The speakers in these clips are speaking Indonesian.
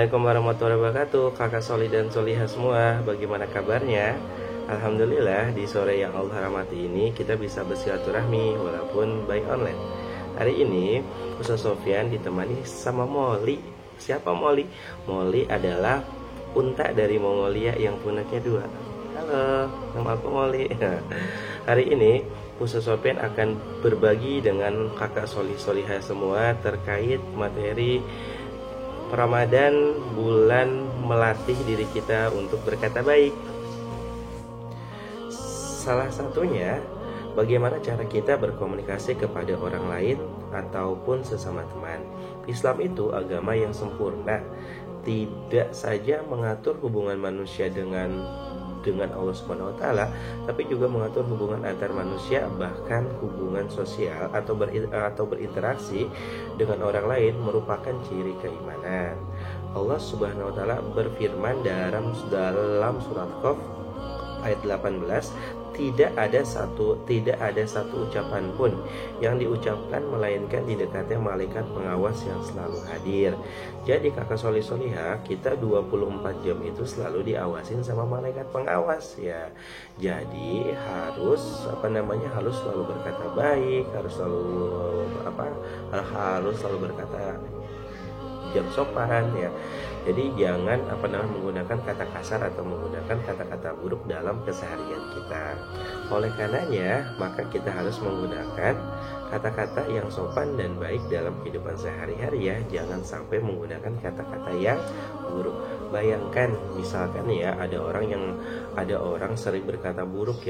Assalamualaikum warahmatullahi wabarakatuh. Kakak Soli dan Soliha semua, bagaimana kabarnya? Alhamdulillah, di sore yang Allah rahmati ini kita bisa bersilaturahmi walaupun by online. Hari ini Ustaz Sofyan ditemani sama Molly. Siapa Molly? Molly adalah unta dari Mongolia yang punaknya 2. Halo, nama aku Molly. Hari ini Ustaz Sofyan akan berbagi dengan kakak Soli Soliha semua terkait materi Ramadan, bulan melatih diri kita untuk berkata baik. Salah satunya, bagaimana cara kita berkomunikasi kepada orang lain ataupun sesama teman. Islam itu agama yang sempurna, tidak saja mengatur hubungan manusia dengan Allah Subhanahu wa taala, tapi juga mengatur hubungan antar manusia, bahkan hubungan sosial atau berinteraksi dengan orang lain merupakan ciri keimanan. Allah Subhanahu wa taala berfirman dalam surat Qaf ayat 18, tidak ada satu ucapan pun yang diucapkan melainkan di dekatnya malaikat pengawas yang selalu hadir. Jadi kakak Soli Soliha, kita 24 jam itu selalu diawasin sama malaikat pengawas ya. Jadi harus selalu berkata baik, harus selalu berkata jam sopan ya. Jadi jangan menggunakan kata kasar atau menggunakan kata-kata buruk dalam keseharian kita. Oleh karenanya, maka kita harus menggunakan kata-kata yang sopan dan baik dalam kehidupan sehari-hari ya. Jangan sampai menggunakan kata-kata yang buruk. Bayangkan misalkan ya ada orang sering berkata buruk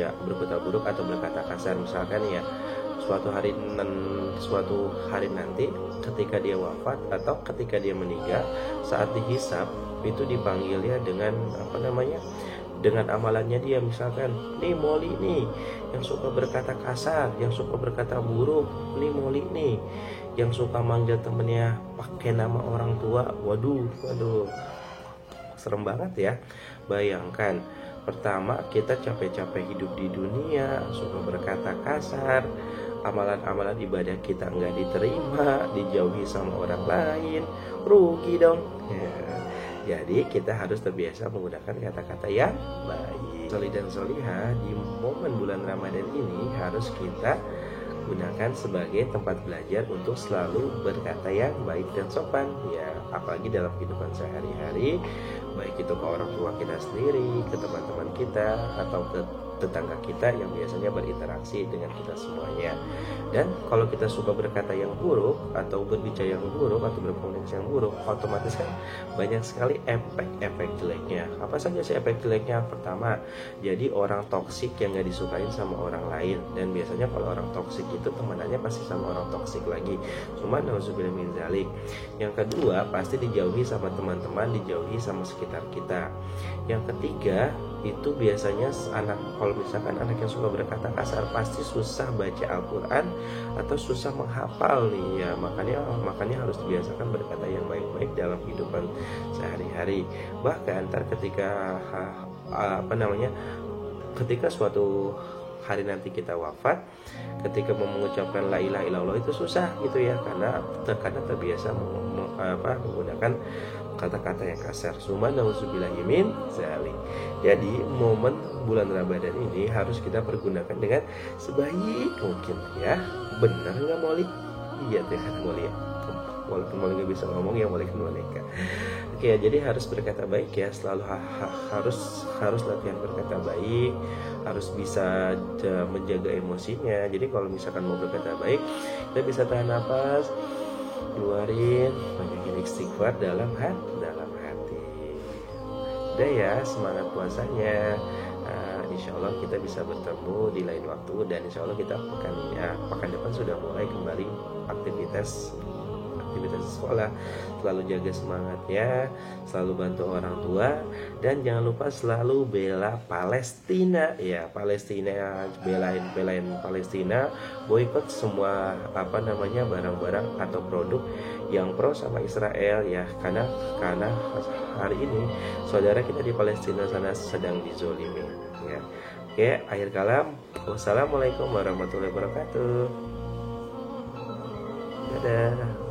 atau berkata kasar, misalkan ya suatu hari nanti ketika dia wafat atau ketika dia meninggal, saat dihisab itu dipanggilnya dengan dengan amalannya dia. Misalkan nih Molly nih yang suka berkata kasar, yang suka berkata buruk, nih Molly nih yang suka manggil temennya pakai nama orang tua. Waduh, serem banget ya. Bayangkan, pertama kita capek-capek hidup di dunia, suka berkata kasar, amalan-amalan ibadah kita nggak diterima, dijauhi sama orang lain, rugi dong ya. Jadi kita harus terbiasa menggunakan kata-kata yang baik. Soli dan Soliha, di momen bulan Ramadan ini harus kita gunakan sebagai tempat belajar untuk selalu berkata yang baik dan sopan ya, apalagi dalam kehidupan sehari-hari, baik itu ke orang tua kita sendiri, ke teman-teman kita, atau ke tetangga kita yang biasanya berinteraksi dengan kita semuanya. Dan kalau kita suka berkata yang buruk atau berbicara yang buruk atau berkomunikasi yang buruk, otomatis kan banyak sekali efek jeleknya. Apa saja sih efek jeleknya? Pertama, jadi orang toksik yang gak disukain sama orang lain. Dan biasanya kalau orang toksik itu temanannya pasti sama orang toksik lagi. Cuma nauzubillah min dzalik. Yang kedua, pasti dijauhi sama teman-teman, dijauhi sama sekitar kita. Yang ketiga, itu biasanya kalau misalkan anak yang suka berkata kasar pasti susah baca Al-Quran atau susah menghafal nih ya. Makanya harus dibiasakan berkata yang baik-baik dalam kehidupan sehari-hari. Bahkan ketika suatu hari nanti kita wafat, ketika mengucapkan la ilaha illallah itu susah gitu ya, karena terbiasa menggunakan kata-kata yang kasar. Subhanallah min dzalik. Jadi momen bulan Ramadan ini harus kita pergunakan dengan sebaik mungkin ya. Benar nggak Molly? Iya teh Molly ya. Walaupun Molly nggak bisa ngomong ya, Molly kan boneka. Oke, jadi harus berkata baik ya. Selalu harus latihan berkata baik. Harus bisa menjaga emosinya. Jadi kalau misalkan mau berkata baik, kita bisa tahan nafas, keluarin, banyakin istighfar dalam hati. Udah ya, semangat puasanya. Insya Allah kita bisa bertemu di lain waktu, dan insya Allah kita pekan depan sudah mulai kembali aktivitas sekolah. Selalu jaga semangatnya, selalu bantu orang tua, dan jangan lupa selalu bela Palestina ya. Belain Palestina, boikot semua barang-barang atau produk yang pro sama Israel ya, karena hari ini saudara kita di Palestina sana sedang dizolimi ya. Oke, akhir kalam, wassalamualaikum warahmatullahi wabarakatuh. Dadah.